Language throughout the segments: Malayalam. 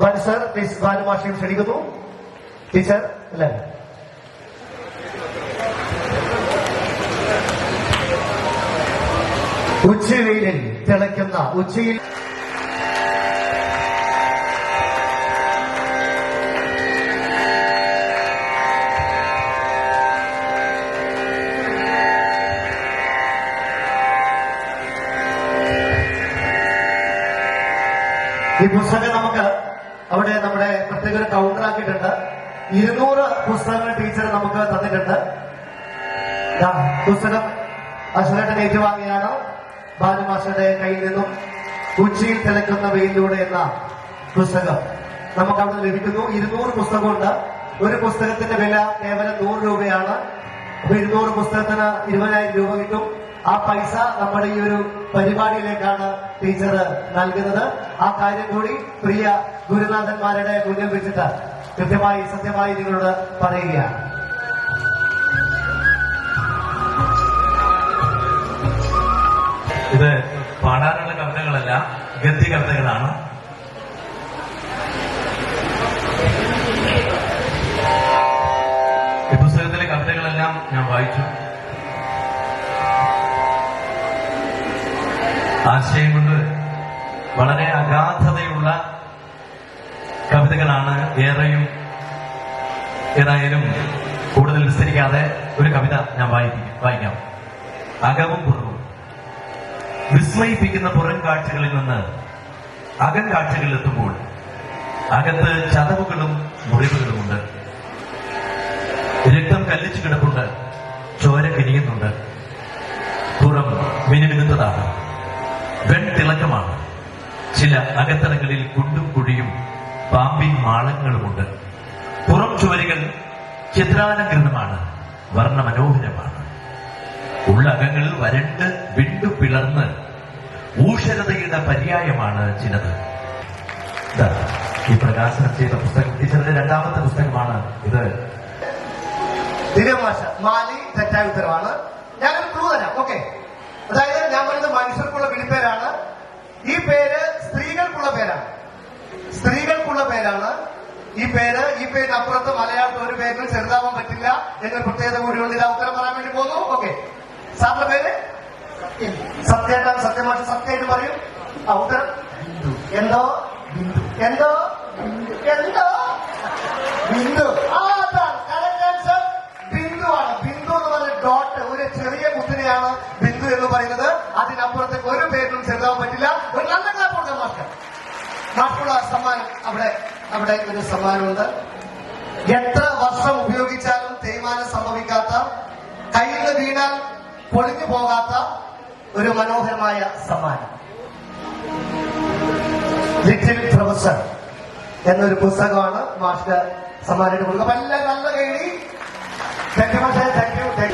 സർ പ്ലീസ് ബാലുമാഷയും ക്ഷണിക്കുന്നു. ടീച്ചർ എല്ലാവരും ഉച്ചവെയിലിൽ തിളയ്ക്കുന്ന ഉച്ചയിൽ ഈ പുസ്തകം നമുക്ക് അവിടെ നമ്മുടെ പ്രത്യേക ഒരു കൗണ്ടർ ആക്കിയിട്ടുണ്ട്. 200 പുസ്തകങ്ങൾ ടീച്ചർ നമുക്ക് തന്നിട്ടുണ്ട്. പുസ്തകം അശ്വരേട്ടൻ ഏറ്റുവാങ്ങിയാണ് ബാലുമാഷയുടെ കയ്യിൽ നിന്നും ഉച്ചയിൽ തിളക്കുന്ന വെയിലൂടെ എന്ന പുസ്തകം നമുക്ക് അവിടെ ലഭിക്കുന്നു. 200 പുസ്തകമുണ്ട്. ഒരു പുസ്തകത്തിന്റെ വില കേവലം 100 രൂപയാണ്. അപ്പൊ 200 പുസ്തകത്തിന് 20,000 രൂപ കിട്ടും. ആ പൈസ നമ്മുടെ ഈ ഒരു പരിപാടിയിലേക്കാണ് ടീച്ചർ നൽകുന്നത്. ആ കാര്യം കൂടി പ്രിയ ഗുരുനാഥന്മാരുടെ മുന്നിൽ വെച്ചിട്ട് കൃത്യമായി സത്യമായി നിങ്ങളോട് പറയുകയാണ്. ഇത് പാടാനുള്ള കവിതകളല്ല, ഗദ്യ കവിതകളാണ്. ഈ പുസ്തകത്തിലെ കവിതകളെല്ലാം ഞാൻ വായിച്ചു. ആശയം കൊണ്ട് വളരെ അഗാധതയുള്ള കവിതകളാണ് ഏതായാലും കൂടുതൽ വിസ്തരിക്കാതെ ഒരു കവിത ഞാൻ വായിക്കാം. അകവും പുറവും. വിസ്മയിപ്പിക്കുന്ന പുറം കാഴ്ചകളിൽ നിന്ന് അകം കാഴ്ചകളിലെത്തുമ്പോൾ അകത്ത് ചതവുകളും മുറിവുകളുമുണ്ട്. രക്തം കല്ലിച്ചു കിടപ്പുണ്ട്, ചോര കിനിയുന്നുണ്ട്. പുറം മിനുമിനുന്നതാണ്, വെൺതിളക്കമാണ്. ചില അകത്തളങ്ങളിൽ കുണ്ടും കുഴിയും പാമ്പിൻ മാളങ്ങളുമുണ്ട്. പുറം ചുവരുകൾ ചിത്രാലങ്കൃതമാണ്, വർണ്ണമനോഹരമാണ്. ഉള്ളകങ്ങൾ വരണ്ട് വിണ്ടു പിളർന്ന് ഊഷരതയുടെ പര്യായമാണ് ചിലത്. ഈ പ്രകാശനം ചെയ്ത പുസ്തകം ടീച്ചറുടെ 2ാമത്തെ പുസ്തകമാണ് ഇത്. ദിനമാഷ മാലി തെറ്റായ ഉത്തരവാണ്. ഞാനൊരു ക്ലൂ തരാം. ഓക്കെ, അതായത് ഞാൻ പറയുന്നത് മനുഷ്യർക്കുള്ള വിളിപ്പേരാണ്. ഈ പേര് സ്ത്രീകൾക്കുള്ള പേരാണ്. ഈ പേരിനപ്പുറത്ത് മലയാളത്തിൽ ഒരു പേരിനും ചെറുതാവാൻ പറ്റില്ല എന്നൊരു പ്രത്യേകത കൂടിയുണ്ട്. ഇതാ ഉത്തരം പറയാൻ വേണ്ടി പോകുന്നു. ഓക്കെ, സാറിന്റെ പേര് സത്യായിട്ടാണ്. സത്യമാഷ സത്യമായിട്ട് പറയും. ആ ഉത്തരം എന്തോ ബിന്ദു. ബിന്ദുവാണ്. ബിന്ദു എന്ന് പറഞ്ഞ ഡോട്ട്, ഒരു ചെറിയ മുദ്രയാണ് ബിന്ദു എന്ന് പറയുന്നത്. അതിനപ്പുറത്തേക്ക് ഒരു പേരിനും ചെറുതാൻ പറ്റില്ല. ഒരു നല്ല ക്ലാപ്പ് കൊടുക്കാം മാർക്കുള്ള സമ്മാനം. അവിടെ ഒരു സമ്മാനമുണ്ട്. എത്ര വർഷം ഉപയോഗിച്ചാലും തേയ്മാനം സംഭവിക്കാത്ത, കയ്യിൽ നിന്ന് വീണാൽ പൊളിഞ്ഞു പോകാത്ത ഒരു മനോഹരമായ സമ്മാനം. ലിറ്റിൽ പ്രൊഫസർ എന്നൊരു പുസ്തകമാണ് മാഷ്ക്ക് സമ്മാനമായിട്ട് കൊടുക്കുക. നല്ല കേളി.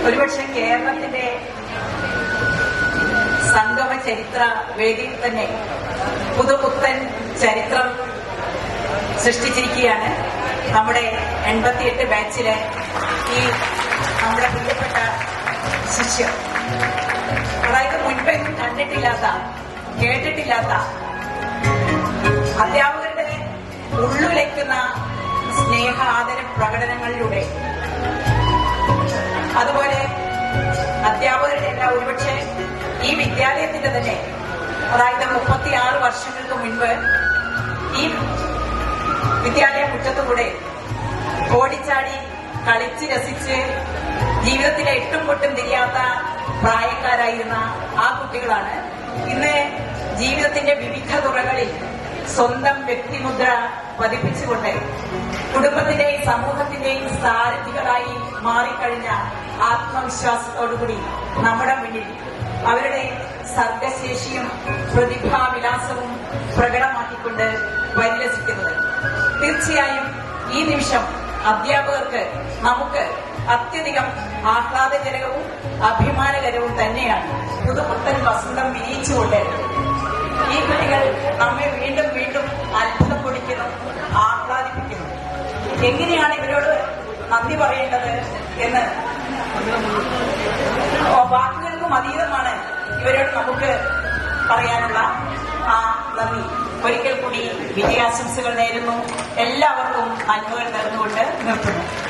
ഒരുപക്ഷെ കേരളത്തിന്റെ സംഗമ ചരിത്ര വേദിയിൽ തന്നെ പുതുപുത്തൻ ചരിത്രം സൃഷ്ടിച്ചിരിക്കുകയാണ് നമ്മുടെ 88 ബാച്ചിലെ ഈ നമ്മുടെ പ്രിയപ്പെട്ട ശിഷ്യർ. അതായത് മുൻപെങ്ങും കണ്ടിട്ടില്ലാത്ത, കേട്ടിട്ടില്ലാത്ത, അധ്യാപകരുടെ ഉള്ളുലയ്ക്കുന്ന സ്നേഹ ആദര പ്രകടനങ്ങളിലൂടെ, അതുപോലെ അധ്യാപകരുടെ എല്ലാം ഒരുപക്ഷെ ഈ വിദ്യാലയത്തിന്റെ തന്നെ, അതായത് 36 വർഷങ്ങൾക്ക് മുൻപ് ഈ വിദ്യാലയ മുറ്റത്തുകൂടെ ഓടിച്ചാടി കളിച്ച് രസിച്ച് ജീവിതത്തിലെ എട്ടും പൊട്ടും തിരിയാത്ത പ്രായക്കാരായിരുന്ന ആ കുട്ടികളാണ് ഇന്ന് ജീവിതത്തിന്റെ വിവിധ തുറകളിൽ സ്വന്തം വ്യക്തിമുദ്ര പതിപ്പിച്ചുകൊണ്ട് കുടുംബത്തിന്റെയും സമൂഹത്തിന്റെയും സാരഥികളായി മാറിക്കഴിഞ്ഞ ആത്മവിശ്വാസത്തോടുകൂടി നമ്മുടെ മുന്നിൽ അവരുടെ സർഗശേഷിയും പ്രതിഭാവിലാസവും പ്രകടമാക്കിക്കൊണ്ട് പരിലസിക്കുന്നത്. തീർച്ചയായും ഈ നിമിഷം അധ്യാപകർക്ക് നമുക്ക് അത്യധികം ആഹ്ലാദജനകവും അഭിമാനകരവും തന്നെയാണ്. പുതുപുത്തൻ വസന്തം വിരിയിച്ചുകൊണ്ട് ഈ കുട്ടികൾ നമ്മെ വീണ്ടും വീണ്ടും അത്ഭുതം പൊടിക്കുന്നു, ആഹ്ലാദിപ്പിക്കുന്നു. എങ്ങനെയാണ് ഇവരോട് നന്ദി പറയേണ്ടത് എന്ന് വാക്കുകൾക്കും അതീതമാണ് ഇവരോട് നമുക്ക് പറയാനുള്ള ആ നന്ദി. ഒരിക്കൽ കൂടി വിജയാശംസകൾ നേരുന്നു. എല്ലാവർക്കും നന്മകൾ നേർന്നുകൊണ്ട് നിർത്തുന്നു.